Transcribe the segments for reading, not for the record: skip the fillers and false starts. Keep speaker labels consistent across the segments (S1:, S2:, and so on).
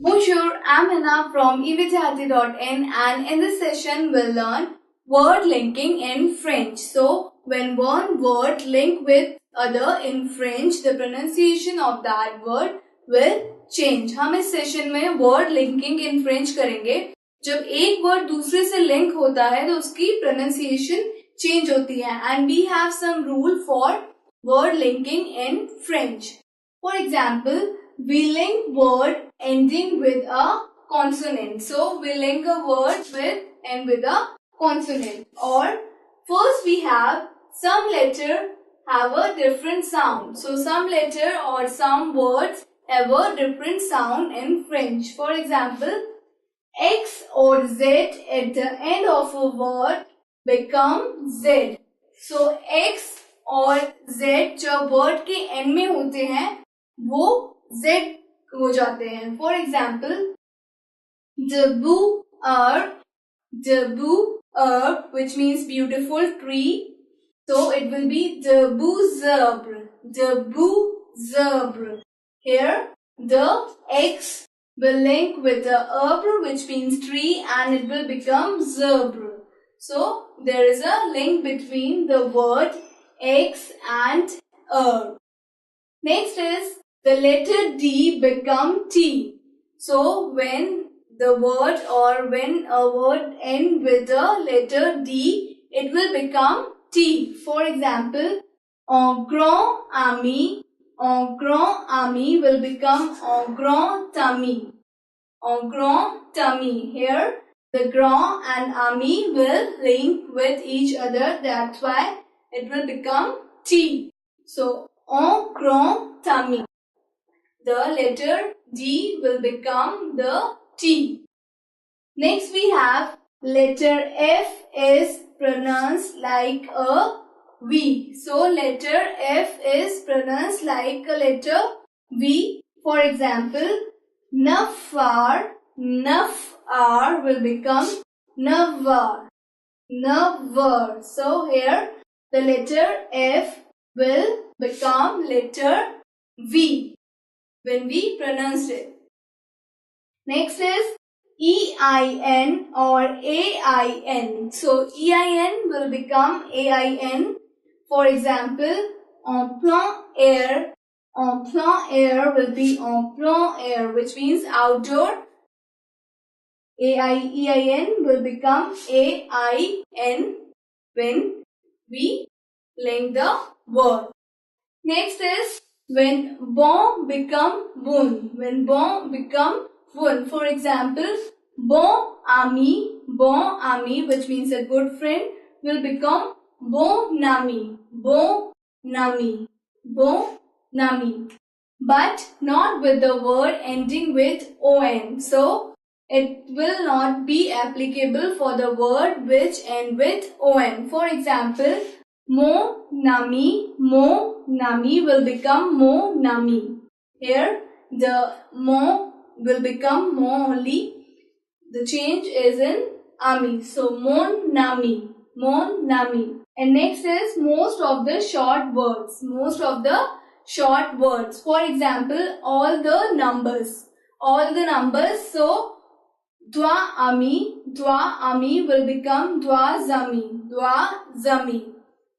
S1: Bonjour, I'm Anna from evityati.in and in this session we'll learn word linking in French. So, when one word link with other in French, the pronunciation of that word will change. हम इस session में word linking in French करेंगे. जब एक word दूसरे से link होता है तो उसकी pronunciation change होती है and we have some rule for word linking in French. For example, we link word ending with a consonant. So we link a word with a consonant. Or first we have some letter have a different sound. So some letter or some words have a different sound in French. For example, X or Z at the end of a word become Z. So X और Z जब word के end में होते हैं वो Z हो जाते हैं. For example, the which means beautiful tree. So it will be the zebra. Here the X will link with the which means tree and it will become zebra. So there is a link between the word X and Next is the letter D become T. So when the word or when a word end with the letter D, it will become T. For example, en grand ami will become en grand ami. En grand ami. Here the grand and ami will link with each other. That's why it will become T. So en grand ami. The letter D will become the T. Next we have letter F is pronounced like a V. So letter F is pronounced like a letter V. For example, nafar will become navar. So here the letter F will become letter V when we pronounce it. Next is EIN or AIN. So EIN will become AIN. For example, en plein air will be en plein air, which means outdoor. EIN will become AIN when we link the word. Next is when bon become bun. For example, bon ami, which means a good friend, will become bon ami. But not with the word ending with on. So it will not be applicable for the word which end with on. For example, mon ami will become mon ami. Here the mon will become mon only. The change is in ami. So mon ami. And next is most of the short words. For example, all the numbers. So dwa ami will become dwa zami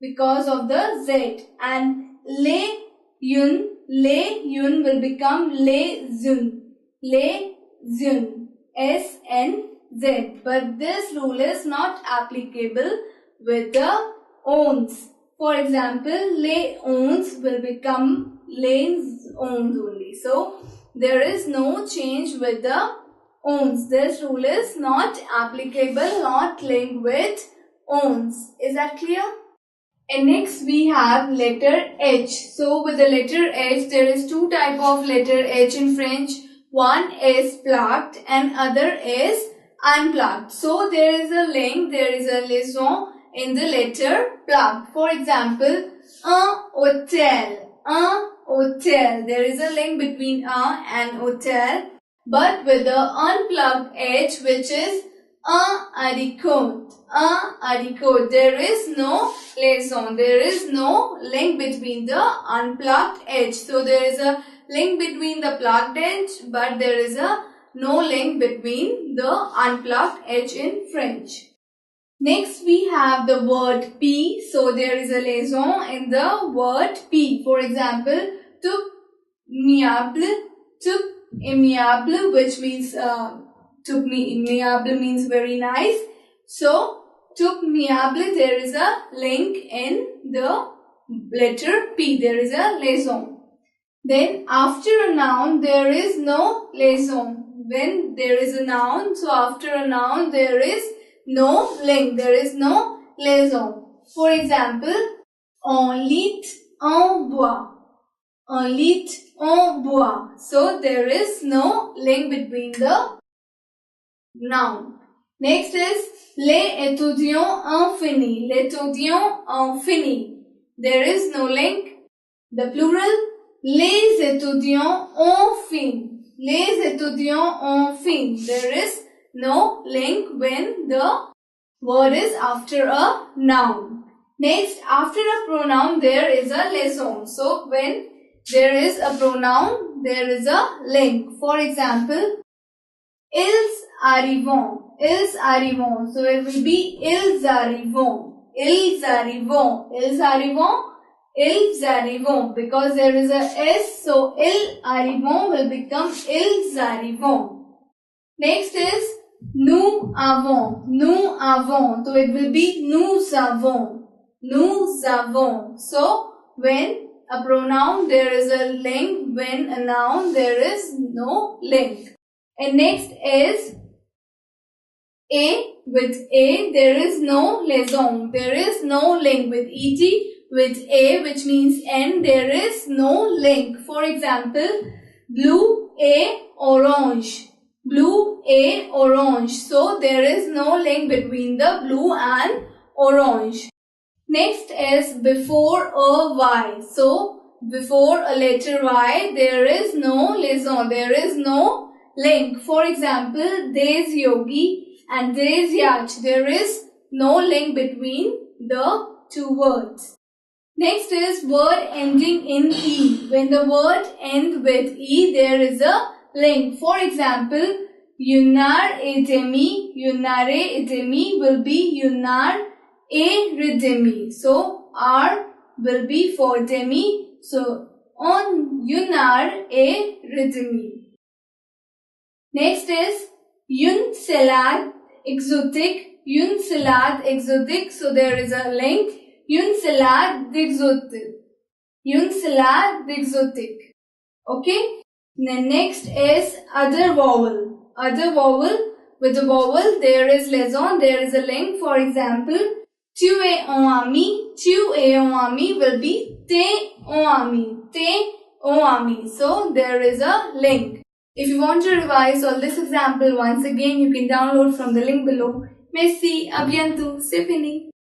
S1: because of the Z. And le yun will become le zun. SNZ. But this rule is not applicable with the ons. For example, le ons will become lanes ons only. So there is no change with the ons. This rule is not applicable, not linked with ons. Is that clear? And next we have letter H. So with the letter H, there is two type of letter H in French. One is plucked and other is unplucked. So there is a link, there is a liaison in the letter plucked. For example, un hotel. There is a link between and hotel. But with the unplucked H, which is un haricot, there is no liaison. There is no link between the unplucked H. So there is a link between the plucked H, but there is a no link between the unplucked edge in French. Next we have the word P. So there is a liaison in the word P. For example, tout aimable, which means tout aimable means very nice. So tout aimable, there is a link in the letter P. There is a liaison. Then after a noun there is no liaison. When there is a noun, so after a noun there is no link, there is no liaison. For example, on lit, on boit. On lit, on boit. So there is no link between the noun. Next is les étudiants ont fini. Les étudiants ont fini. There is no link. The plural, les étudiants ont fini. Les étudiants ont fini. There is no link when the word is after a noun. Next, after a pronoun, there is a liaison. So, when there is a pronoun, there is a link. For example, ils arrivent. Ils arrivent. So, it will be ils arrivent. Ils arrivent. Ils arrivent. Ils arrivent. Because there is a S, so ils arrivent will become ils arrivent. Next is nous avons. Nous avons. So it will be nous avons. Nous avons. So when a pronoun there is a link, when a noun there is no link. And next is a. With a there is no liaison. There is no link. With et. With a, which means N, there is no link. For example, blue et orange. Blue et orange. So there is no link between the blue and orange. Next is before a Y. So before a letter Y, there is no liaison. There is no link. For example, des yogi and des yach. There is no link between the two words. Next is word ending in E. When the word ends with E, there is a link. For example, yunar et demi, yunare et demi will be yunar et demi. So, R will be for demi. So, on yunar et demi. Next is yun salad exotic, yun salad exotic. So, there is a link. Une salade d'exotique. Une salade d'exotique. Okay. Then next is other vowel. Other vowel. With the vowel there is liaison. There is a link. For example, tu es un ami. Tu es un ami will be t'es un ami. T'es un ami. So there is a link. If you want to revise all this example once again, you can download from the link below. Merci. À bientôt. C'est fini.